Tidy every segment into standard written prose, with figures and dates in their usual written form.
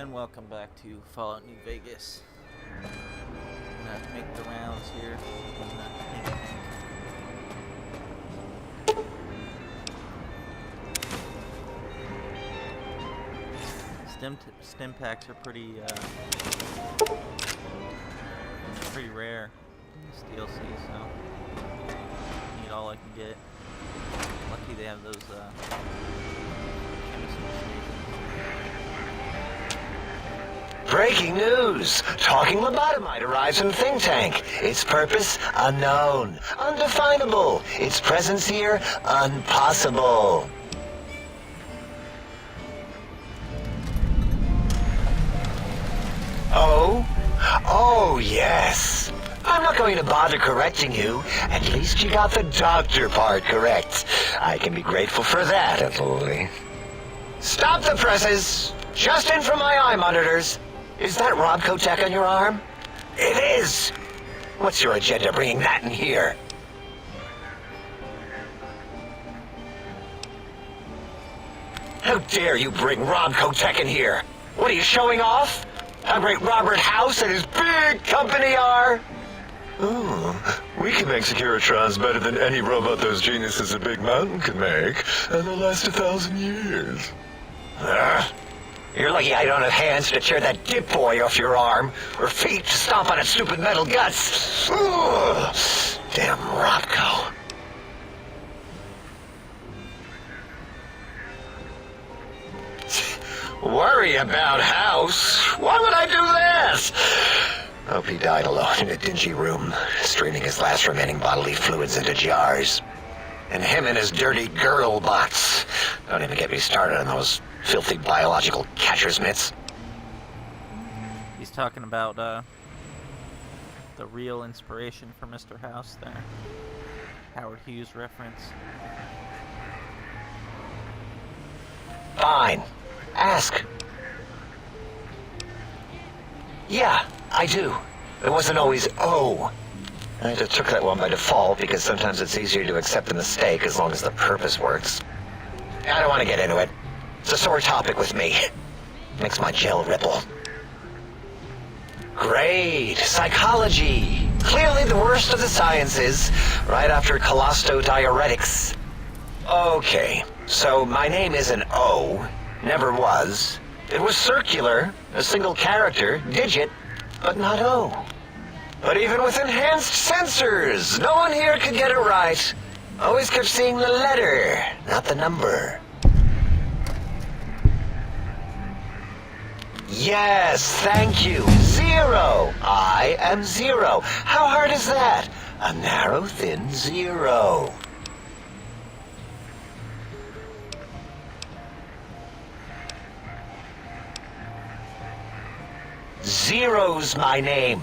And welcome back to Fallout New Vegas. I'm gonna have to make the rounds here. Stim packs are pretty rare in this DLC, so need all I can get. Lucky they have those chemistry stations. Breaking news! Talking lobotomite arrives in think tank. Its purpose, unknown. Undefinable. Its presence here, impossible. Oh? Oh, yes. I'm not going to bother correcting you. At least you got the doctor part correct. I can be grateful for that, Italy. Stop the presses! Just in from my eye monitors. Is that Robco tech on your arm? It is! What's your agenda bringing that in here? How dare you bring Robco tech in here? What are you showing off? How great Robert House and his big company are? Ooh, we can make Securitrons better than any robot those geniuses at Big Mountain can make, and they'll last 1,000 years. You're lucky I don't have hands to tear that dip boy off your arm, or feet to stomp on its stupid metal guts. Ugh. Damn Robco. Worry about House? Why would I do this? Hope he died alone in a dingy room, straining his last remaining bodily fluids into jars. And him and his dirty girl bots. Don't even get me started on those filthy biological catcher's mitts. He's talking about the real inspiration for Mr. House there. Howard Hughes reference. Fine. Ask. Yeah, I do. It wasn't always oh. I just took that one by default because sometimes it's easier to accept the mistake as long as the purpose works. I don't want to get into it. It's a sore topic with me. Makes my gel ripple. Great. Psychology. Clearly the worst of the sciences, right after colostodiuretics. Okay, so my name is an O. Never was. It was circular, a single character, digit, but not O. But even with enhanced sensors, no one here could get it right. Always kept seeing the letter, not the number. Yes, thank you. 0. I am 0. How hard is that? A narrow, thin 0. Zero's my name.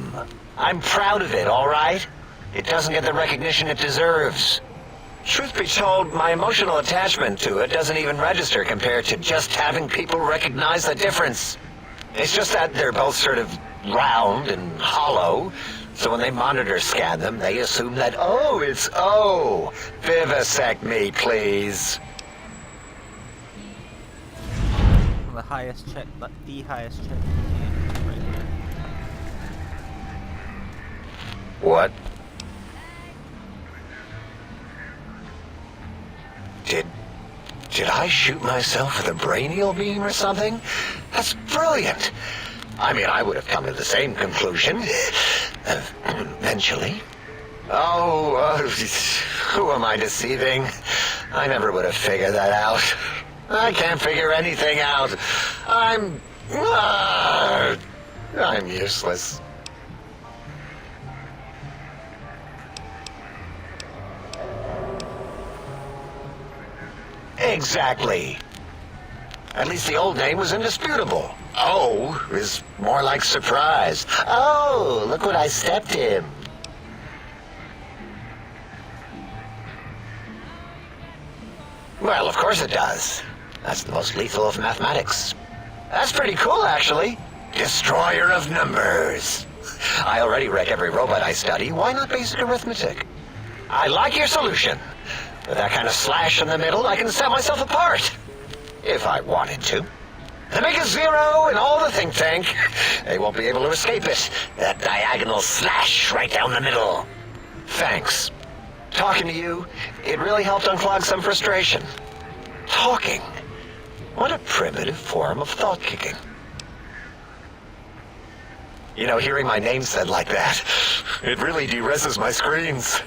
I'm proud of it, all right? It doesn't get the recognition it deserves. Truth be told, my emotional attachment to it doesn't even register compared to just having people recognize the difference. It's just that they're both sort of round and hollow, so when they monitor scan them, they assume that, oh, it's O. Vivisect me, please. The highest check in the game right here. What? Did I shoot myself with a brainial beam or something? That's brilliant. I mean, I would have come to the same conclusion. Eventually. Oh, who am I deceiving? I never would have figured that out. I can't figure anything out. I'm useless. Exactly. At least the old name was indisputable. O is more like surprise. Oh, look what I stepped in. Well, of course it does. That's the most lethal of mathematics. That's pretty cool, actually. Destroyer of numbers. I already wreck every robot I study. Why not basic arithmetic? I like your solution. With that kind of slash in the middle, I can set myself apart. If I wanted to. And make a zero in all the think tank. They won't be able to escape it. That diagonal slash right down the middle. Thanks. Talking to you, it really helped unclog some frustration. Talking. What a primitive form of thought kicking. You know, hearing my name said like that, it really de-reses my screens.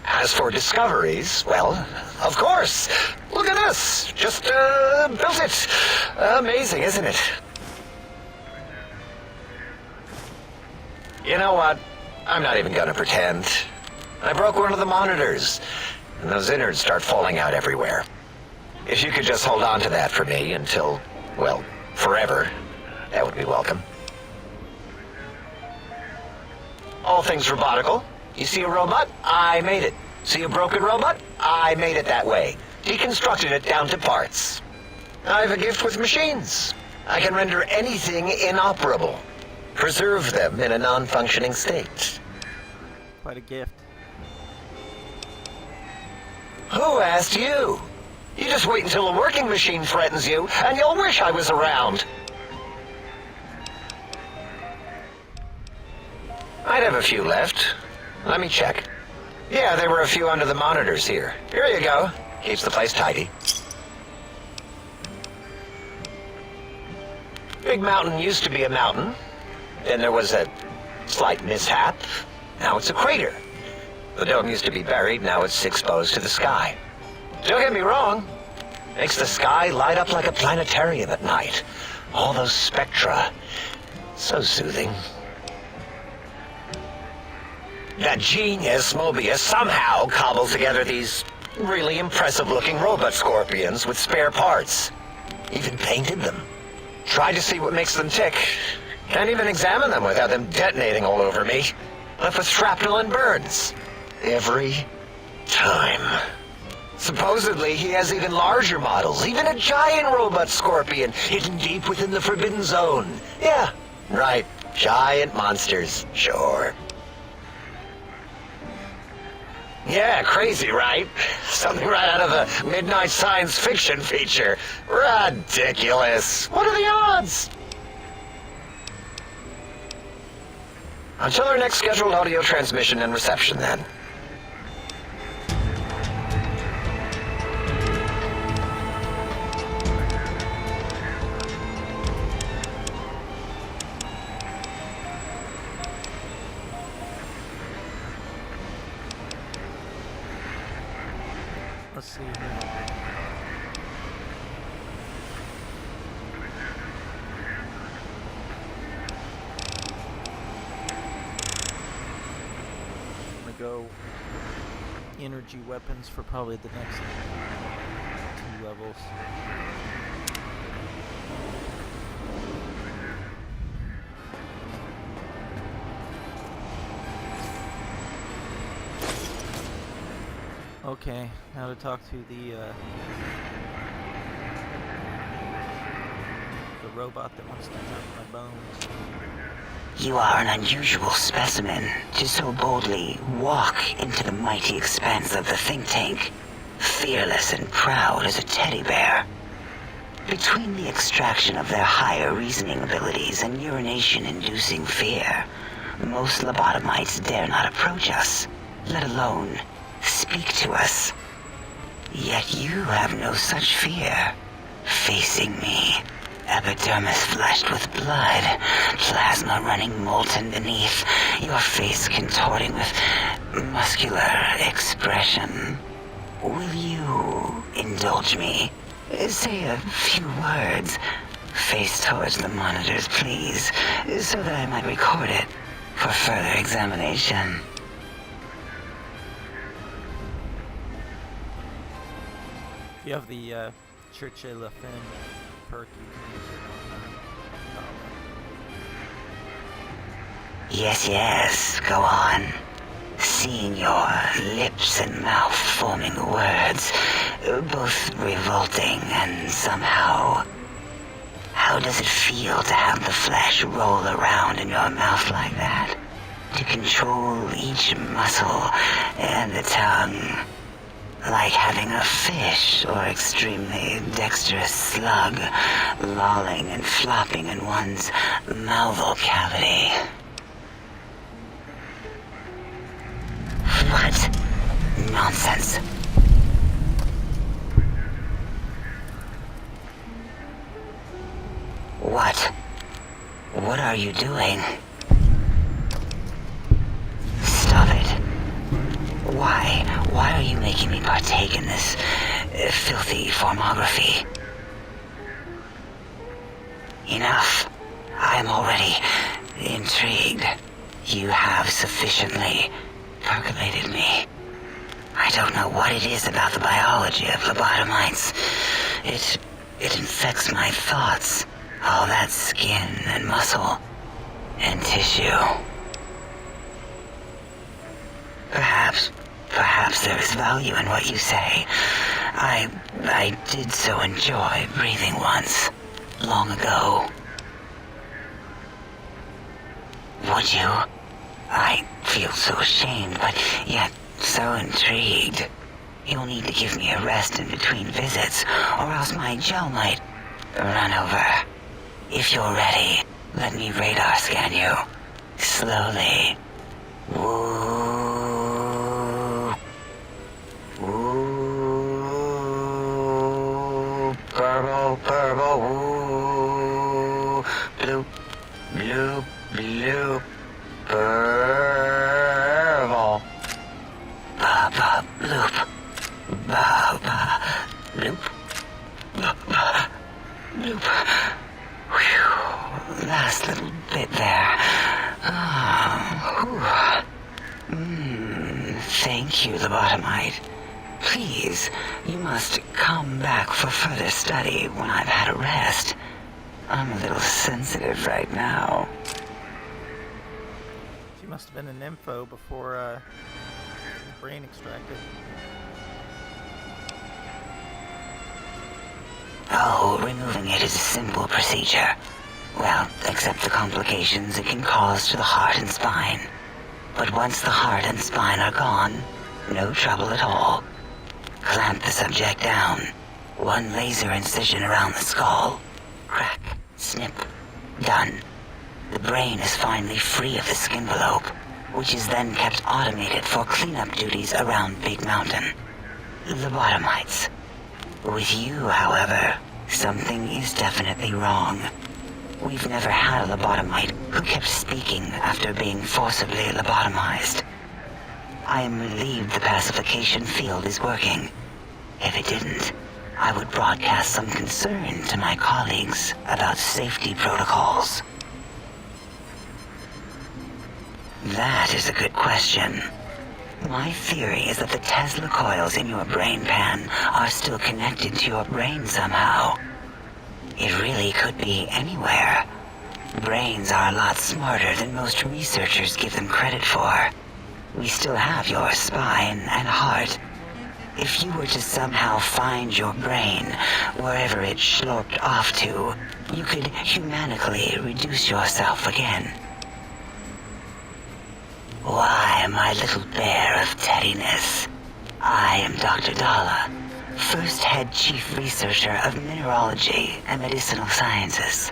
As for discoveries, well, of course. Look at this. Just built it. Amazing, isn't it? You know what? I'm not even gonna pretend. I broke one of the monitors, and those innards start falling out everywhere. If you could just hold on to that for me until, well, forever, that would be welcome. All things robotical. You see a robot? I made it. See a broken robot? I made it that way. Deconstructed it down to parts. I have a gift with machines. I can render anything inoperable. Preserve them in a non-functioning state. Quite a gift. Who asked you? You just wait until a working machine threatens you, and you'll wish I was around. I'd have a few left. Let me check. Yeah, there were a few under the monitors here. Here you go. Keeps the place tidy. Big Mountain used to be a mountain. Then there was a slight mishap. Now it's a crater. The dome used to be buried, now it's exposed to the sky. Don't get me wrong. Makes the sky light up like a planetarium at night. All those spectra. So soothing. That genius Mobius somehow cobbled together these really impressive-looking robot scorpions with spare parts. Even painted them. Tried to see what makes them tick. Can't even examine them without them detonating all over me. Left with shrapnel and burns. Every time. Supposedly, he has even larger models, even a giant robot scorpion hidden deep within the Forbidden Zone. Yeah, right. Giant monsters, sure. Yeah, crazy, right? Something right out of a midnight science fiction feature. Ridiculous. What are the odds? Until our next scheduled audio transmission and reception, then. Let's see here. I'm gonna go energy weapons for probably the next 2 levels. Okay, now to talk to the robot that wants to hunt my bones. You are an unusual specimen to so boldly walk into the mighty expanse of the think tank, fearless and proud as a teddy bear. Between the extraction of their higher reasoning abilities and urination-inducing fear, most lobotomites dare not approach us, let alone speak to us. Yet you have no such fear. Facing me, epidermis flushed with blood, plasma running molten beneath, your face contorting with muscular expression. Will you indulge me? Say a few words. Face towards the monitors, please, so that I might record it for further examination. If you have the Cherche La Fin perk, you can use it on Yes, go on. Seeing your lips and mouth forming words, both revolting and somehow... How does it feel to have the flesh roll around in your mouth like that? To control each muscle and the tongue? like having a fish or extremely dexterous slug lolling and flopping in one's malval cavity. What? Nonsense. What? What are you doing? Stop it. Why are you making me partake in this filthy formography? Enough. I am already intrigued. You have sufficiently percolated me. I don't know what it is about the biology of lobotomites. It infects my thoughts. All that skin and muscle and tissue. Perhaps there is value in what you say. I did so enjoy breathing once, long ago. Would you? I feel so ashamed, but yet so intrigued. You'll need to give me a rest in between visits, or else my jaw might run over. If you're ready, let me radar scan you. Slowly. Woo. Woo. Purple, woo. Bloop, bloop, bloop. Purple. Ba, bloop. Ba, bloop. Ba, bloop. Whew. Last little bit there. Thank you, lobotomite. Please, you must come back for further study when I've had a rest. I'm a little sensitive right now. She must have been an nympho before the brain extracted. Oh, removing it is a simple procedure. Well, except the complications it can cause to the heart and spine. But once the heart and spine are gone, no trouble at all. Clamp the subject down. One laser incision around the skull. Crack. Snip. Done. The brain is finally free of the skin envelope, which is then kept automated for cleanup duties around Big Mountain. Lobotomites. With you, however, something is definitely wrong. We've never had a lobotomite who kept speaking after being forcibly lobotomized. I am relieved the pacification field is working. If it didn't, I would broadcast some concern to my colleagues about safety protocols. That is a good question. My theory is that the Tesla coils in your brain pan are still connected to your brain somehow. It really could be anywhere. Brains are a lot smarter than most researchers give them credit for. We still have your spine and heart. If you were to somehow find your brain, wherever it sloped off to, you could humanically reduce yourself again. Why, my little bear of teddiness. I am Dr. Dalla, first head chief researcher of mineralogy and medicinal sciences.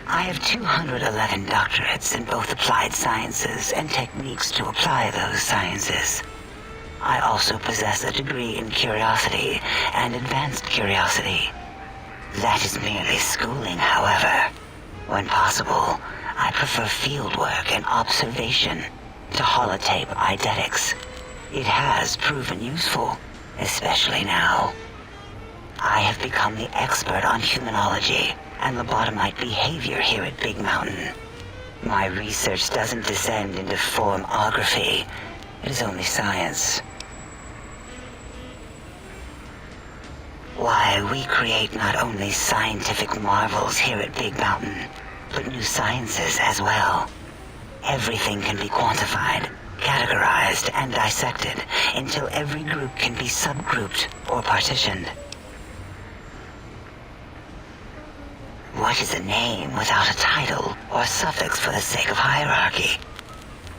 I have 211 doctorates in both applied sciences and techniques to apply those sciences. I also possess a degree in curiosity and advanced curiosity. That is merely schooling, however. When possible, I prefer fieldwork and observation to holotape eidetics. It has proven useful, especially now. I have become the expert on humanology and lobotomite behavior here at Big Mountain. My research doesn't descend into formography. It is only science. Why, we create not only scientific marvels here at Big Mountain, but new sciences as well. Everything can be quantified, categorized, and dissected until every group can be subgrouped or partitioned. What is a name without a title or suffix for the sake of hierarchy?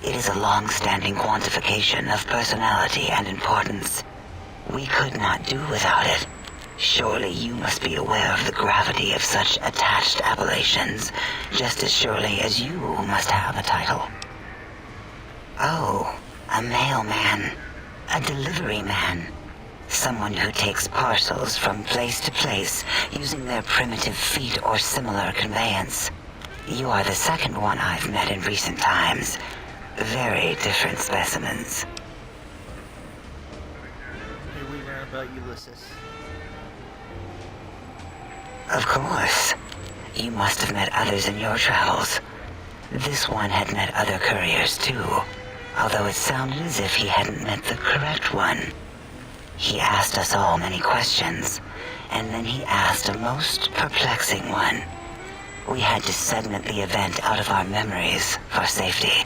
It is a long-standing quantification of personality and importance. We could not do without it. Surely you must be aware of the gravity of such attached appellations, just as surely as you must have a title. Oh, a mailman. A delivery man. Someone who takes parcels from place to place using their primitive feet or similar conveyance. You are the second one I've met in recent times. Very different specimens. Here we learn about Ulysses. Of course. You must have met others in your travels. This one had met other couriers too, although it sounded as if he hadn't met the correct one. He asked us all many questions, and then he asked a most perplexing one. We had to segment the event out of our memories for safety.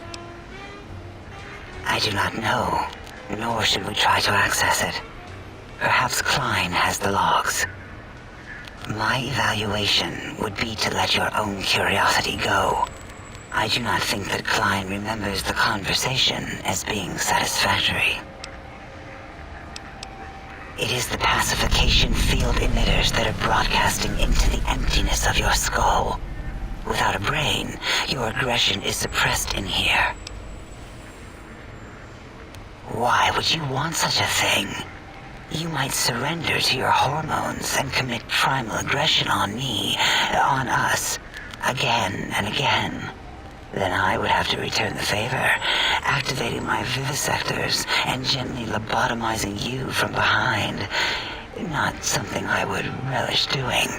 I do not know, nor should we try to access it. Perhaps Klein has the logs. My evaluation would be to let your own curiosity go. I do not think that Klein remembers the conversation as being satisfactory. It is the pacification field emitters that are broadcasting into the emptiness of your skull. Without a brain, your aggression is suppressed in here. Why would you want such a thing? You might surrender to your hormones and commit primal aggression on me, on us, again and again. Then I would have to return the favor, activating my vivisectors and gently lobotomizing you from behind. Not something I would relish doing.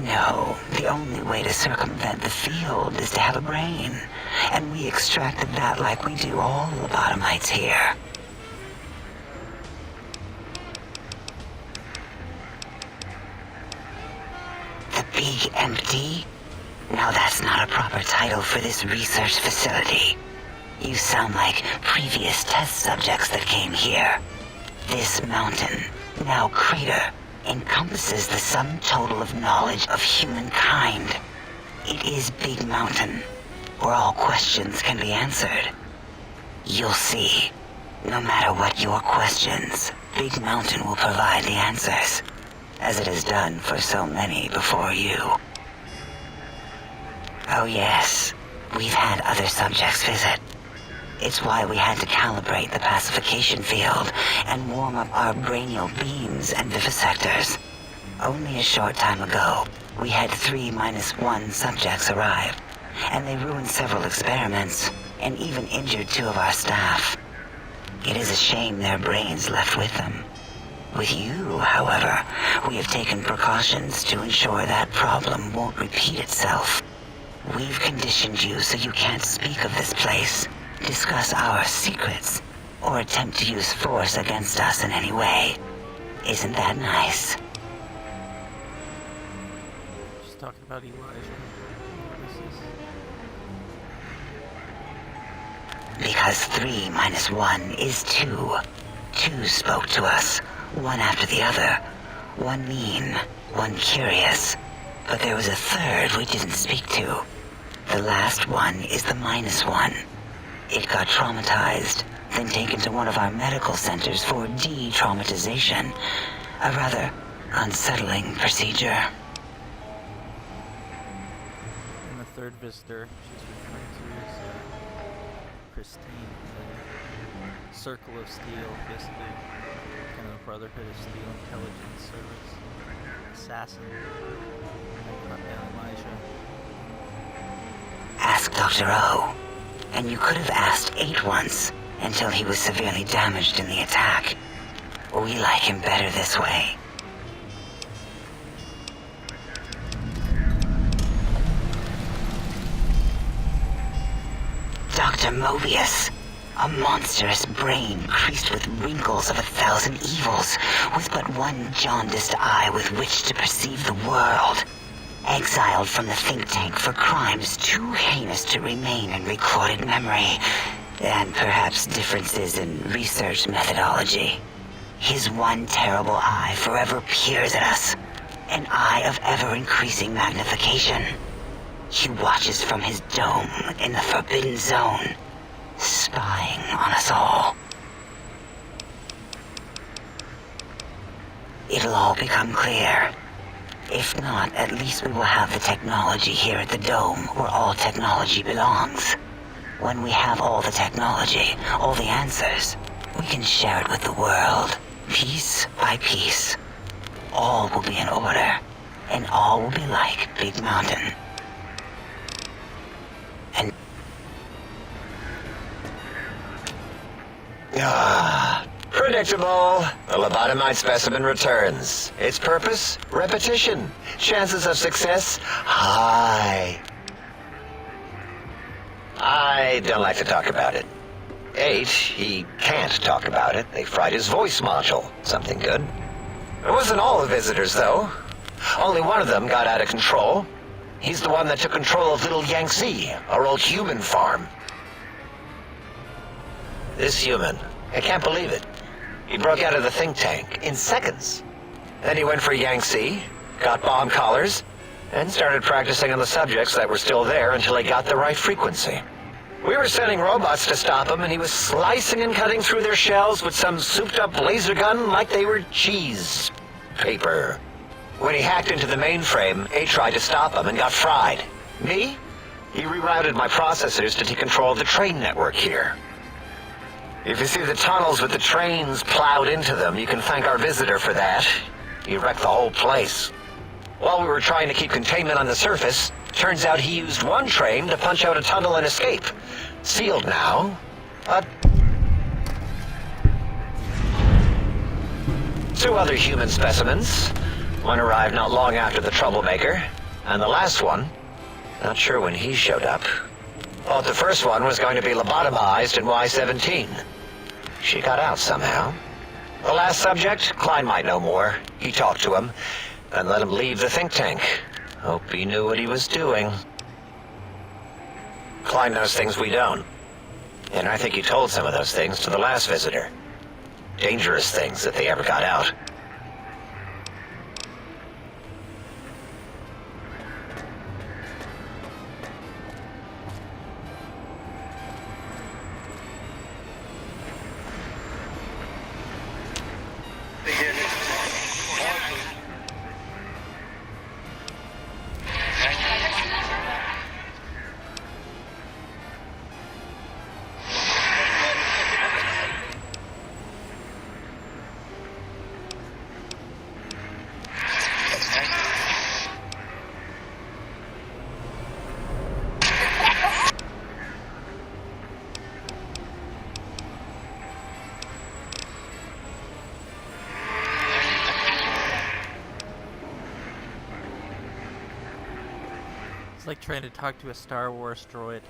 No, the only way to circumvent the field is to have a brain, and we extracted that like we do all lobotomites here. The Big Empty? Now that's not a proper title for this research facility. You sound like previous test subjects that came here. This mountain, now crater, encompasses the sum total of knowledge of humankind. It is Big Mountain, where all questions can be answered. You'll see. No matter what your questions, Big Mountain will provide the answers, as it has done for so many before you. Oh yes, we've had other subjects visit. It's why we had to calibrate the pacification field and warm up our brainial beams and vivisectors. Only a short time ago, we had 3-1 subjects arrive, and they ruined several experiments and even injured 2 of our staff. It is a shame their brains left with them. With you, however, we have taken precautions to ensure that problem won't repeat itself. We've conditioned you so you can't speak of this place, discuss our secrets, or attempt to use force against us in any way. Isn't that nice? She's talking about Elijah. Ulysses. Because 3-1 is 2. 2 spoke to us, one after the other. One mean, one curious. But there was a third we didn't speak to. The last one is the -1. It got traumatized, then taken to one of our medical centers for de-traumatization. A rather unsettling procedure. And the third visitor she's referring to is Christine, the Circle of Steel, basically kind of a Brotherhood of Steel intelligence service assassin. Cut down Elijah. Ask Dr. O. And you could have asked 8 once, until he was severely damaged in the attack. We like him better this way. Dr. Mobius, a monstrous brain creased with wrinkles of 1,000 evils, with but one jaundiced eye with which to perceive the world. Exiled from the think tank for crimes too heinous to remain in recorded memory, and perhaps differences in research methodology. His one terrible eye forever peers at us, an eye of ever-increasing magnification. He watches from his dome in the Forbidden Zone, spying on us all. it'll all become clear. If not, at least we will have the technology here at the Dome, where all technology belongs. When we have all the technology, all the answers, we can share it with the world, piece by piece. All will be in order, and all will be like Big Mountain. And predictable. The lobotomized specimen returns. Its purpose? Repetition. Chances of success? High. I don't like to talk about it. 8, he can't talk about it. They fried his voice module. Something good. It wasn't all the visitors, though. Only one of them got out of control. He's the one that took control of Little Yangtze, our old human farm. This human, I can't believe it. He broke out of the think tank in seconds. Then he went for Yangtze, got bomb collars, and started practicing on the subjects that were still there until he got the right frequency. We were sending robots to stop him, and he was slicing and cutting through their shells with some souped-up laser gun like they were cheese paper. When he hacked into the mainframe, A tried to stop him and got fried. Me? He rerouted my processors to take control of the train network here. If you see the tunnels with the trains plowed into them, you can thank our visitor for that. He wrecked the whole place. While we were trying to keep containment on the surface, turns out he used one train to punch out a tunnel and escape. Sealed now, but 2 other human specimens. One arrived not long after the troublemaker, and the last one, not sure when he showed up. Thought the first one was going to be lobotomized in Y-17. She got out somehow. The last subject, Klein might know more. He talked to him, and let him leave the think tank. Hope he knew what he was doing. Klein knows things we don't. And I think he told some of those things to the last visitor. Dangerous things if they ever got out. It's like trying to talk to a Star Wars droid.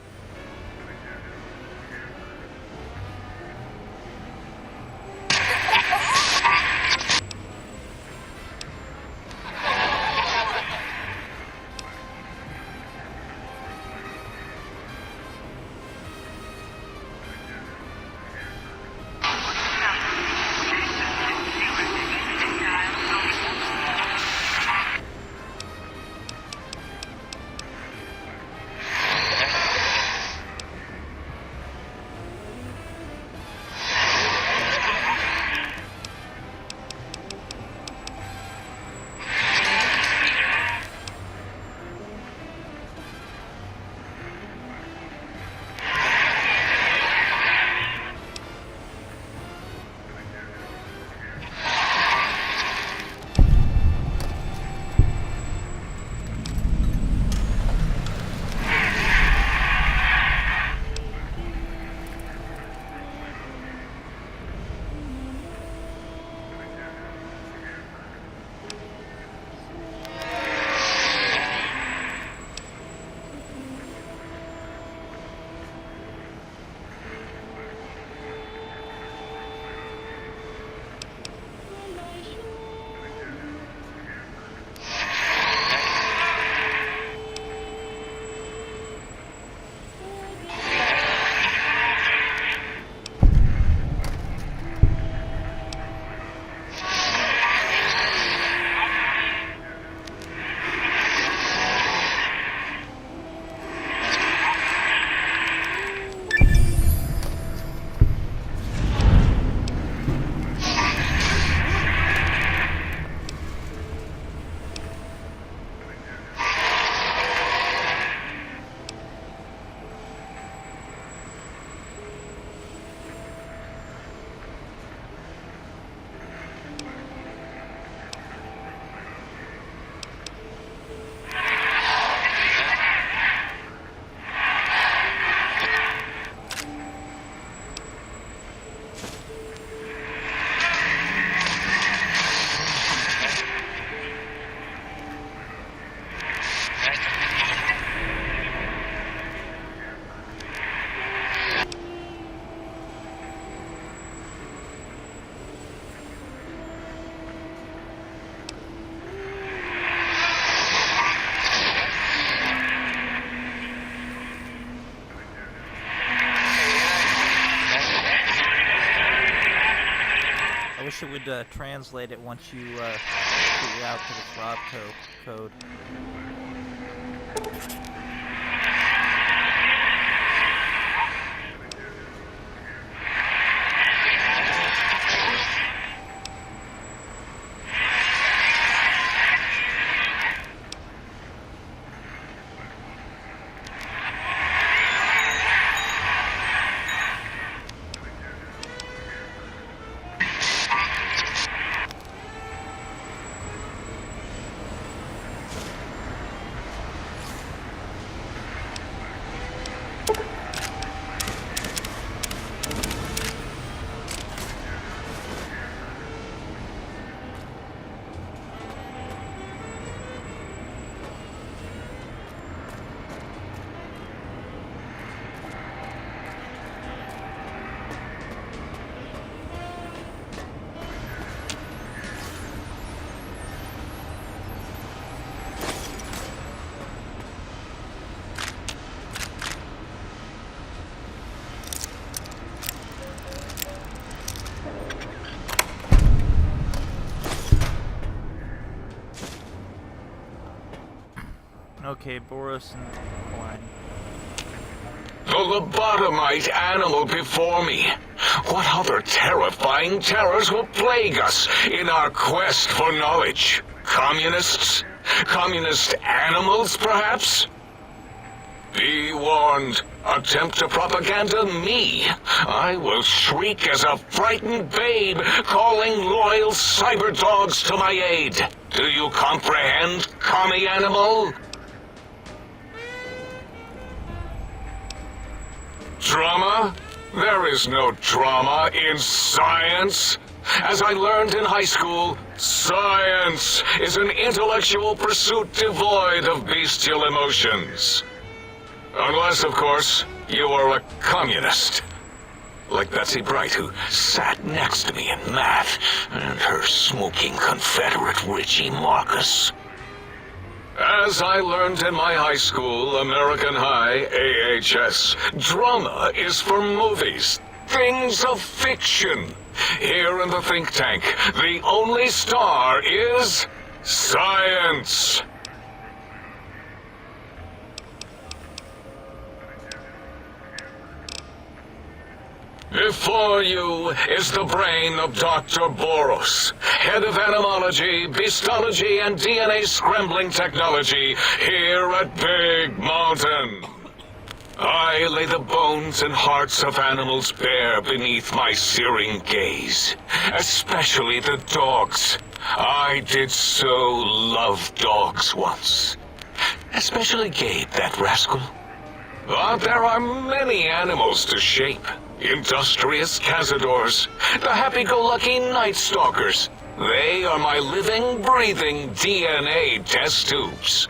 translate it once you figure out that it's Rob code. Okay, Boros and Klein. The lobotomite animal before me. What other terrifying terrors will plague us in our quest for knowledge? Communists? Communist animals, perhaps? Be warned. Attempt to propaganda me. I will shriek as a frightened babe, calling loyal cyber dogs to my aid. Do you comprehend, commie animal? Drama? There is no drama in science. As I learned in high school, science is an intellectual pursuit devoid of bestial emotions. Unless, of course, you are a communist. Like Betsy Bright, who sat next to me in math, and her smoking Confederate Richie Marcus. As I learned in my high school, American High, AHS, drama is for movies, things of fiction. Here in the think tank, the only star is science. Before you is the brain of Dr. Boros, head of animalogy, beastology, and DNA scrambling technology here at Big Mountain. I lay the bones and hearts of animals bare beneath my searing gaze, especially the dogs. I did so love dogs once. Especially Gabe, that rascal. But there are many animals to shape. Industrious cazadors, the happy-go-lucky night stalkers. They are my living, breathing DNA test tubes.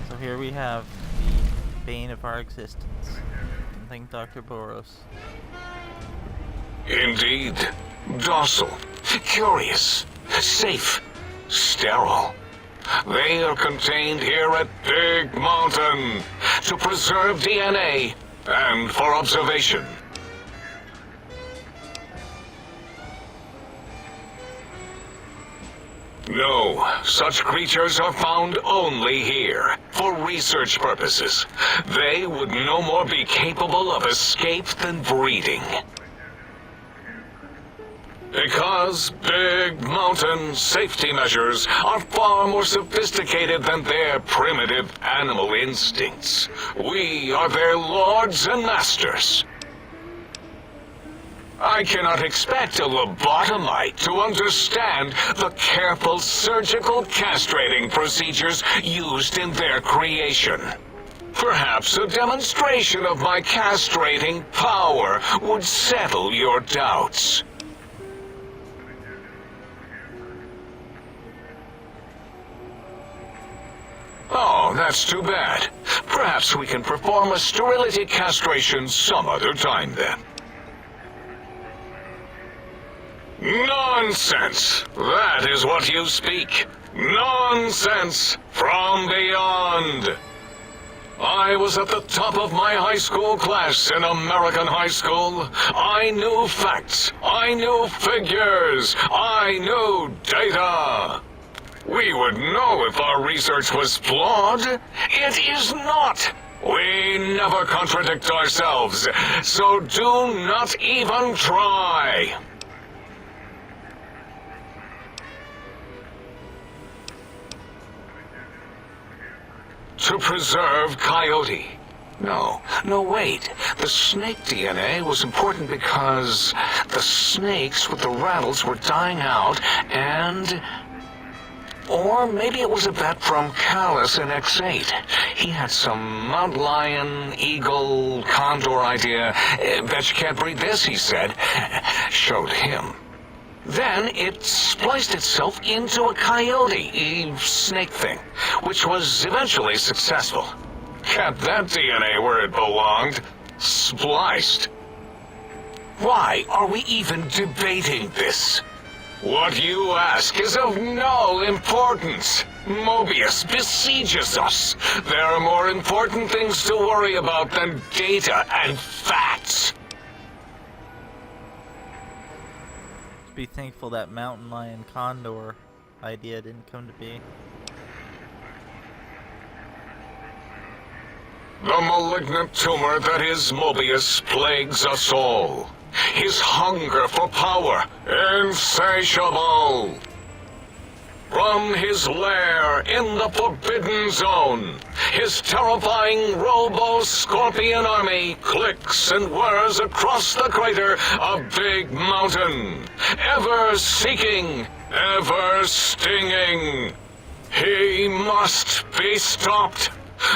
So here we have the bane of our existence. Thank Dr. Boros. Indeed. Docile, curious, safe, sterile. They are contained here at Big Mountain to preserve DNA and for observation. No, such creatures are found only here, for research purposes. They would no more be capable of escape than breeding. Because Big Mountain safety measures are far more sophisticated than their primitive animal instincts. We are their lords and masters. I cannot expect a lobotomite to understand the careful surgical castrating procedures used in their creation. Perhaps a demonstration of my castrating power would settle your doubts. Oh, that's too bad. Perhaps we can perform a sterility castration some other time then. Nonsense! That is what you speak. Nonsense from beyond. I was at the top of my high school class in American high school. I knew facts. I knew figures. I knew data. We would know if our research was flawed. It is not. We never contradict ourselves, so do not even try. To preserve coyote. No, wait. The snake DNA was important because the snakes with the rattles were dying out and... Or maybe it was a vet from Callus in X8. He had some mountain lion, eagle, condor idea. Bet you can't breed this, he said. Showed him. Then it spliced itself into a coyote, snake thing, which was eventually successful. Kept that DNA where it belonged. Spliced. Why are we even debating this? What you ask is of no importance. Mobius besieges us. There are more important things to worry about than data and facts. Be thankful that mountain lion condor idea didn't come to be. The malignant tumor that is Mobius plagues us all. His hunger for power, insatiable. From his lair in the Forbidden Zone, his terrifying robo-scorpion army clicks and whirs across the crater of Big Mountain, ever seeking, ever stinging. He must be stopped,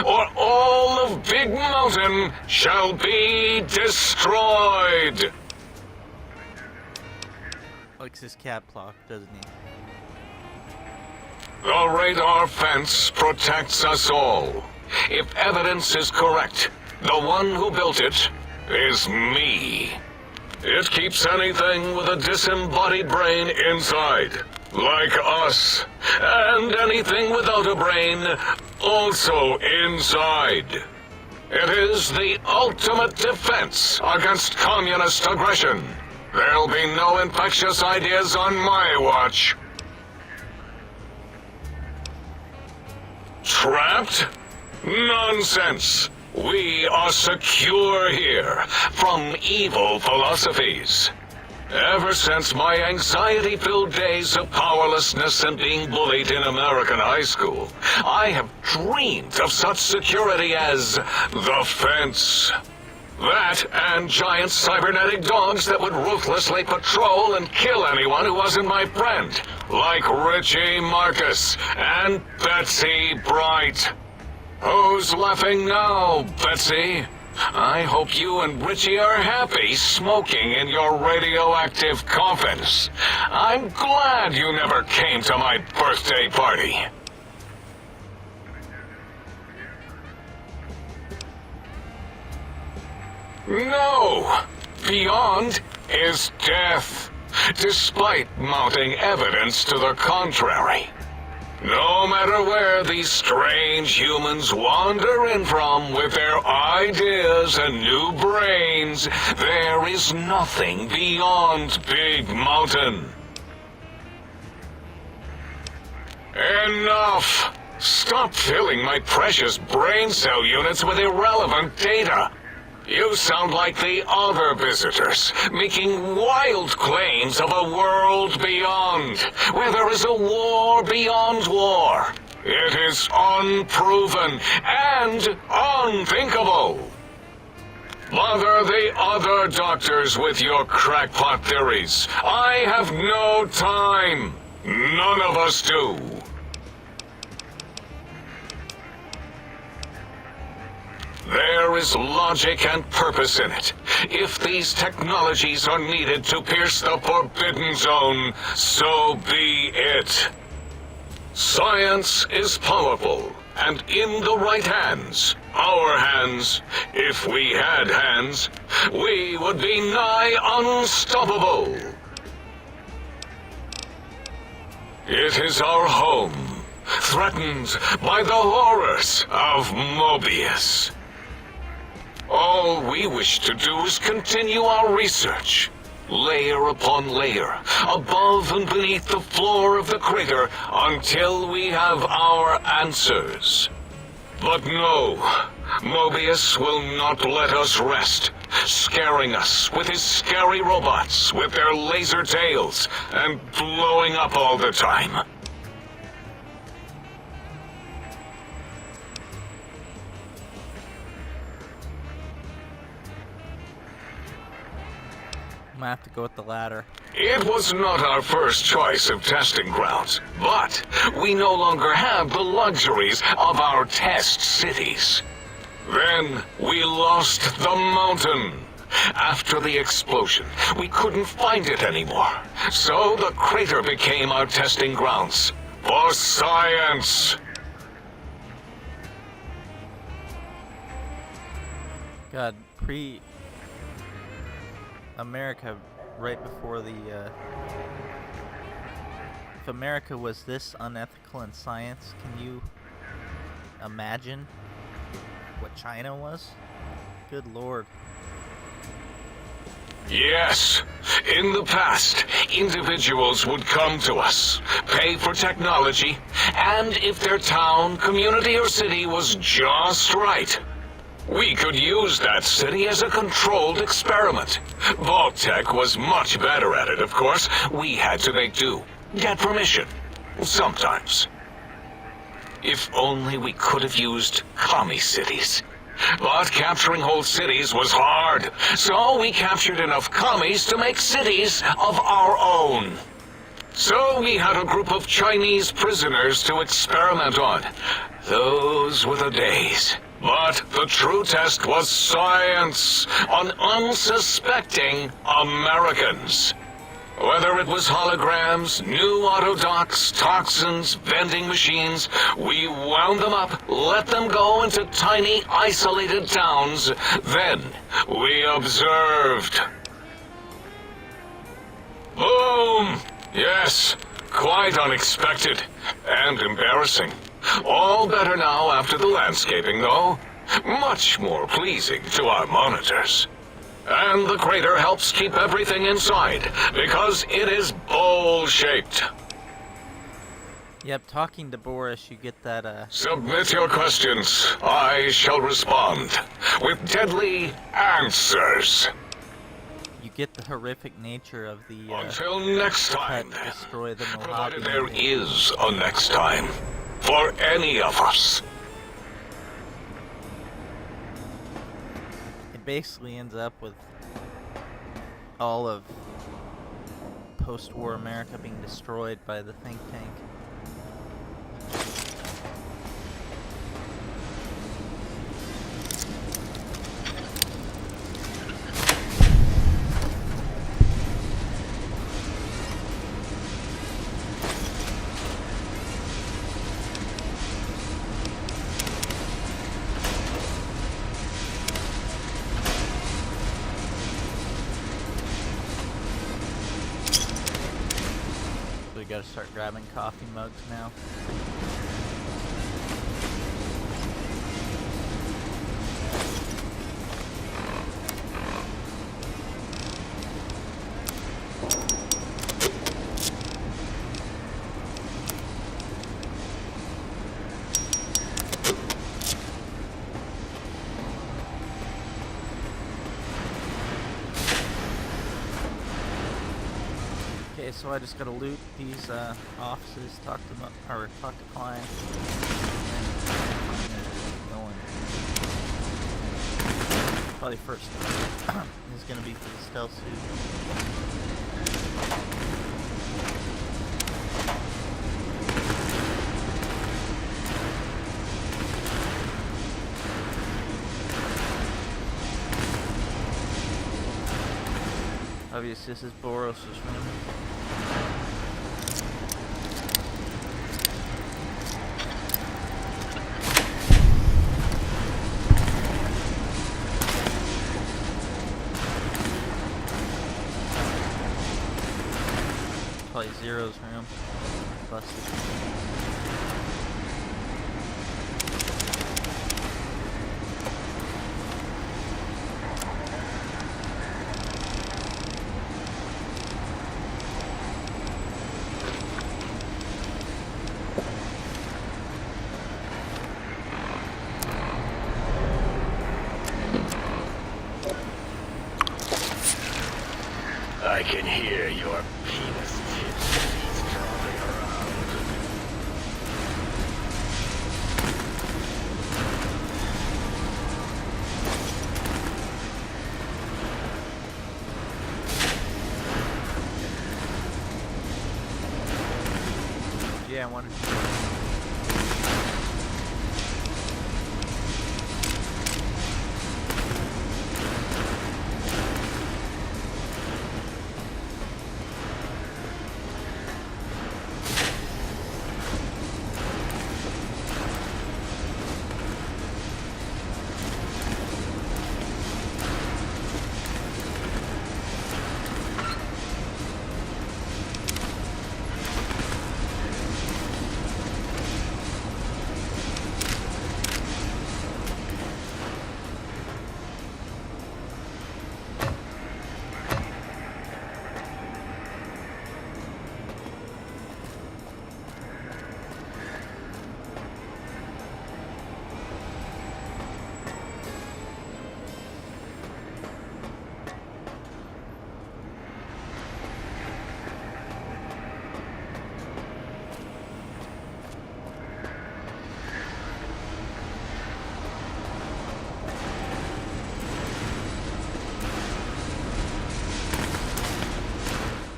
or all of Big Mountain shall be destroyed. Likes his cap lock, doesn't he? The radar fence protects us all. If evidence is correct, the one who built it is me. It keeps anything with a disembodied brain inside, like us, and anything without a brain also inside. It is the ultimate defense against communist aggression. There'll be no infectious ideas on my watch. Trapped? Nonsense! We are secure here from evil philosophies. Ever since my anxiety-filled days of powerlessness and being bullied in American high school, I have dreamed of such security as the fence. That and giant cybernetic dogs that would ruthlessly patrol and kill anyone who wasn't my friend, like Richie Marcus and Betsy Bright. Who's laughing now, Betsy? I hope you and Richie are happy smoking in your radioactive coffins. I'm glad you never came to my birthday party. No! Beyond is death, despite mounting evidence to the contrary. No matter where these strange humans wander in from with their ideas and new brains, there is nothing beyond Big Mountain. Enough! Stop filling my precious brain cell units with irrelevant data. You sound like the other visitors, making wild claims of a world beyond, where there is a war beyond war. It is unproven and unthinkable. Bother the other doctors with your crackpot theories. I have no time. None of us do. There is logic and purpose in it. If these technologies are needed to pierce the Forbidden Zone, so be it. Science is powerful, and in the right hands, our hands, if we had hands, we would be nigh unstoppable. It is our home, threatened by the horrors of Mobius. All we wish to do is continue our research, layer upon layer, above and beneath the floor of the crater, until we have our answers. But no, Mobius will not let us rest, scaring us with his scary robots with their laser tails and blowing up all the time. I'm gonna have to go with the latter. It was not our first choice of testing grounds, but we no longer have the luxuries of our test cities. Then we lost the mountain. After the explosion, we couldn't find it anymore, so the crater became our testing grounds for science. God, America, right before the, if America was this unethical in science, can you imagine what China was? Good Lord. Yes, in the past, individuals would come to us, pay for technology, and if their town, community, or city was just right, we could use that city as a controlled experiment. Vault-Tec was much better at it, of course. We had to make do, get permission, sometimes. If only we could have used commie cities. But capturing whole cities was hard, so we captured enough commies to make cities of our own. So we had a group of Chinese prisoners to experiment on. Those were the days. But the true test was science on unsuspecting Americans. Whether it was holograms, new autodocs, toxins, vending machines, we wound them up, let them go into tiny, isolated towns. Then we observed. Boom! Yes, quite unexpected and embarrassing. All better now after the landscaping, though. Much more pleasing to our monitors. And the crater helps keep everything inside, because it is bowl-shaped. Yep, talking to Boris, you get that, Submit your questions. I shall respond with deadly answers. you get the horrific nature of the, Until next time, pet destroy the provided Mojave. there is a next time for any of us. It basically ends up with all of post-war America being destroyed by the think tank. So we gotta start grabbing coffee mugs now. Okay, so I just gotta loot these offices, talk to them, or talk to clients, and then keep going. Probably first is gonna be for the stealth suit. Obviously, this is Boros' room. Probably Zero's room. Busted. Yeah, I wanted to.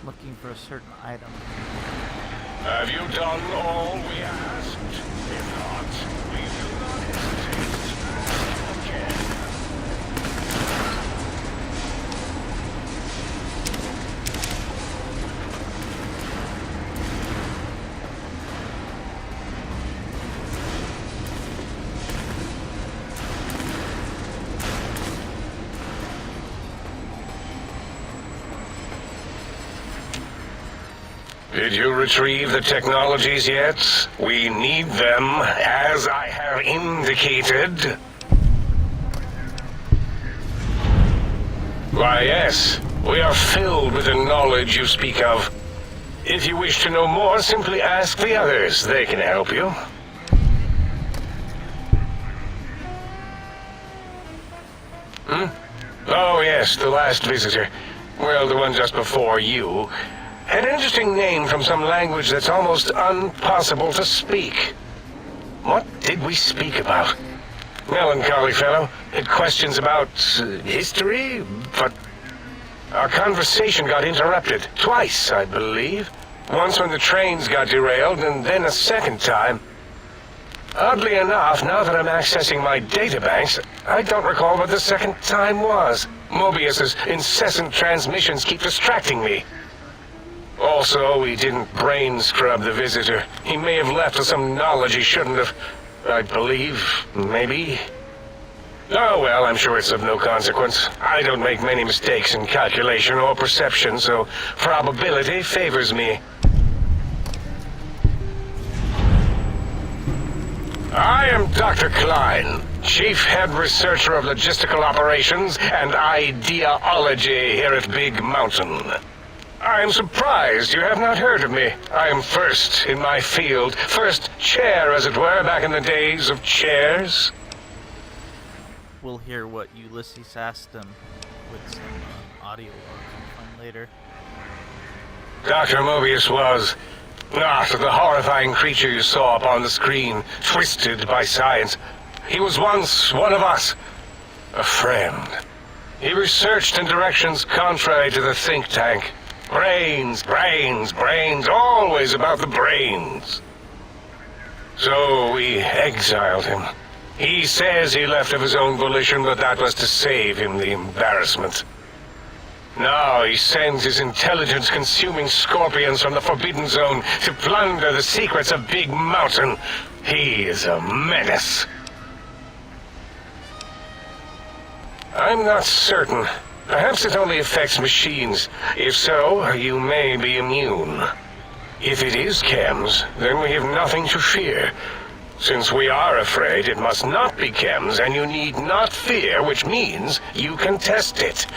Looking for a certain item. Have you done all we asked? If not, we will not hesitate to ask again. Did you retrieve the technologies yet? We need them, as I have indicated. Why, yes. We are filled with the knowledge you speak of. If you wish to know more, simply ask the others. They can help you. Oh, yes, the last visitor. Well, the one just before you. An interesting name from some language that's almost impossible to speak. What did we speak about? Melancholy fellow. Had questions about history, but our conversation got interrupted. Twice, I believe. Once when the trains got derailed, and then a second time. Oddly enough, now that I'm accessing my databanks, I don't recall what the second time was. Mobius's incessant transmissions keep distracting me. Also, we didn't brain scrub the visitor. He may have left with some knowledge he shouldn't have. I believe, maybe. Oh well, I'm sure it's of no consequence. I don't make many mistakes in calculation or perception, so probability favors me. I am Dr. Klein, Chief Head Researcher of Logistical Operations and Ideology here at Big Mountain. I am surprised you have not heard of me. I am first in my field, first chair, as it were, back in the days of chairs. We'll hear what Ulysses asked him with some audio logs we'll find later. Dr. Mobius was not the horrifying creature you saw upon the screen, twisted by science. He was once one of us, a friend. He researched in directions contrary to the think tank. Brains, brains, brains, always about the brains. So we exiled him. He says he left of his own volition, but that was to save him the embarrassment. Now he sends his intelligence-consuming scorpions from the Forbidden Zone to plunder the secrets of Big Mountain. He is a menace. I'm not certain. Perhaps it only affects machines. If so, you may be immune. If it is chems, then we have nothing to fear. Since we are afraid, it must not be chems, and you need not fear, which means you can test it.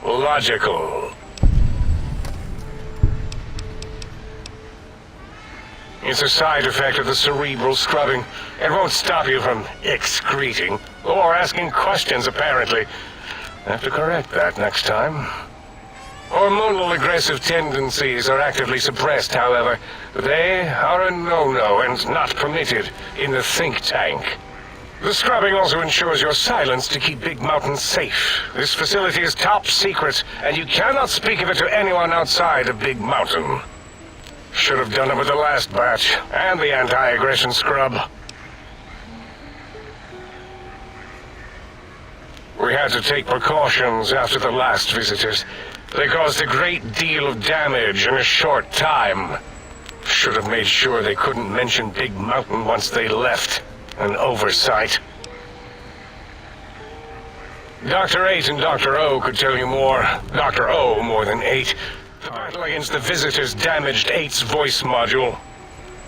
Logical. It's a side effect of the cerebral scrubbing. It won't stop you from excreting, or asking questions, apparently. Have to correct that next time. Hormonal aggressive tendencies are actively suppressed, however. They are a no-no and not permitted in the think tank. The scrubbing also ensures your silence to keep Big Mountain safe. This facility is top secret, and you cannot speak of it to anyone outside of Big Mountain. Should have done it with the last batch, and the anti-aggression scrub. We had to take precautions after the last visitors. They caused a great deal of damage in a short time. Should have made sure they couldn't mention Big Mountain once they left. An oversight. Dr. 8 and Dr. O could tell you more. Dr. O more than 8. The battle against the visitors damaged 8's voice module.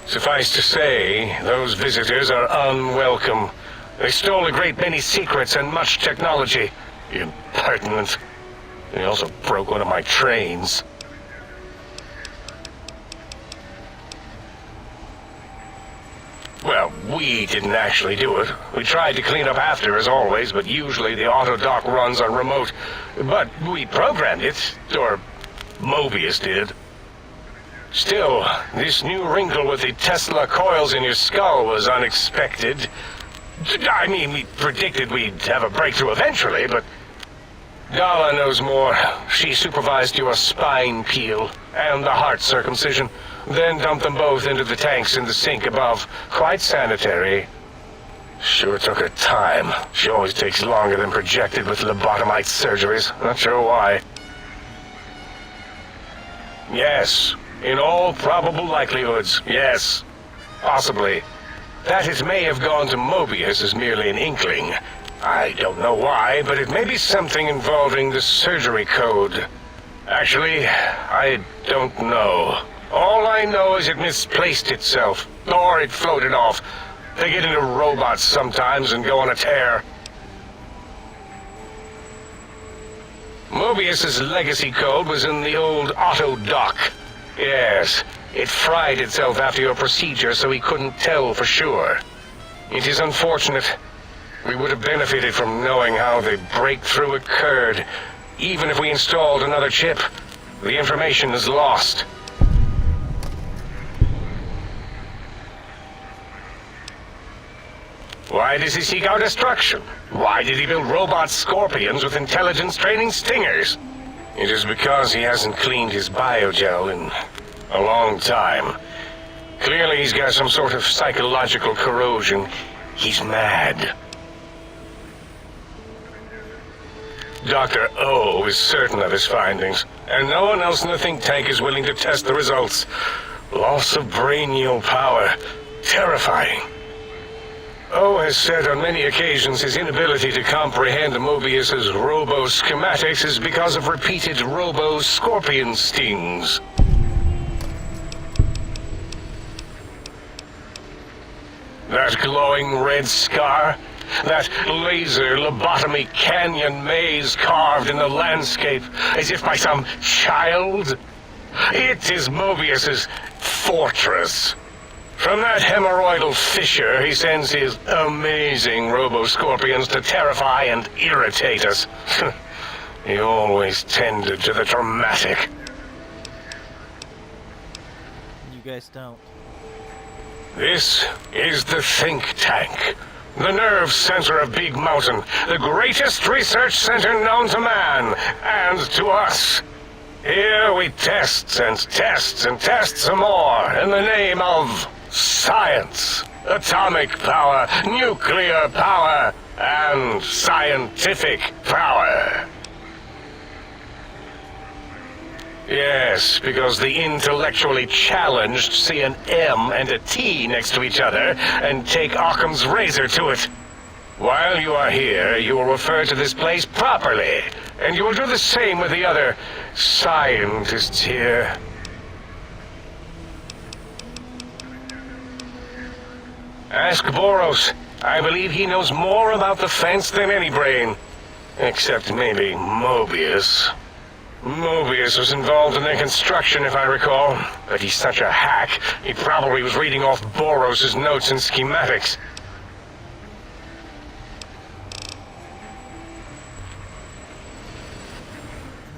Suffice to say, those visitors are unwelcome. They stole a great many secrets and much technology. Impertinent. They also broke one of my trains. Well, we didn't actually do it. We tried to clean up after, as always, but usually the auto dock runs are remote. But we programmed it, or Mobius did. Still, this new wrinkle with the Tesla coils in your skull was unexpected. I mean, we predicted we'd have a breakthrough eventually, but Gala knows more. She supervised your spine peel and the heart circumcision, then dumped them both into the tanks in the sink above. Quite sanitary. Sure took her time. She always takes longer than projected with lobotomite surgeries. Not sure why. Yes, in all probable likelihoods, yes. Possibly. That it may have gone to Mobius is merely an inkling. I don't know why, but it may be something involving the surgery code. Actually, I don't know. All I know is it misplaced itself, or it floated off. They get into robots sometimes and go on a tear. Mobius's legacy code was in the old auto dock. Yes, it fried itself after your procedure, so he couldn't tell for sure. It is unfortunate. We would have benefited from knowing how the breakthrough occurred. Even if we installed another chip, the information is lost. Why does he seek our destruction? Why did he build robot scorpions with intelligence training stingers? It is because he hasn't cleaned his biogel in a long time. Clearly he's got some sort of psychological corrosion. He's mad. Dr. O is certain of his findings, and no one else in the think tank is willing to test the results. Loss of brainial power. Terrifying. O has said on many occasions his inability to comprehend Mobius's robo-schematics is because of repeated robo-scorpion stings. That glowing red scar? That laser lobotomy canyon maze carved in the landscape as if by some child? It is Mobius's fortress. From that hemorrhoidal fissure, he sends his amazing robo-scorpions to terrify and irritate us. He always tended to the dramatic. You guys don't. This is the think tank. The nerve center of Big Mountain. The greatest research center known to man, and to us. Here we test and test and test some more in the name of science, atomic power, nuclear power, and scientific power. Yes, because the intellectually challenged see an M and a T next to each other and take Occam's razor to it. While you are here, you will refer to this place properly, and you will do the same with the other scientists here. Ask Boros. I believe he knows more about the fence than any brain. Except maybe Mobius. Mobius was involved in their construction, if I recall. But he's such a hack, he probably was reading off Boros' notes and schematics.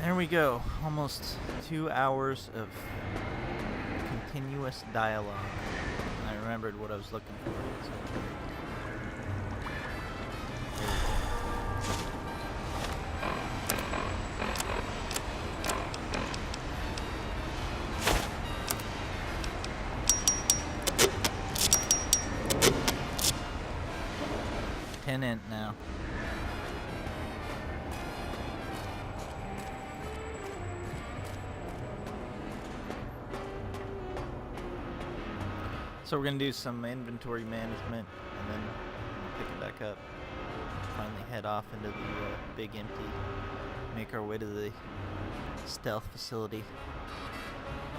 There we go. Almost 2 hours of continuous dialogue. And I remembered what I was looking for. So. lieutenant now. So we're gonna do some inventory management and then pick it back up. Finally head off into the big empty. Make our way to the stealth facility.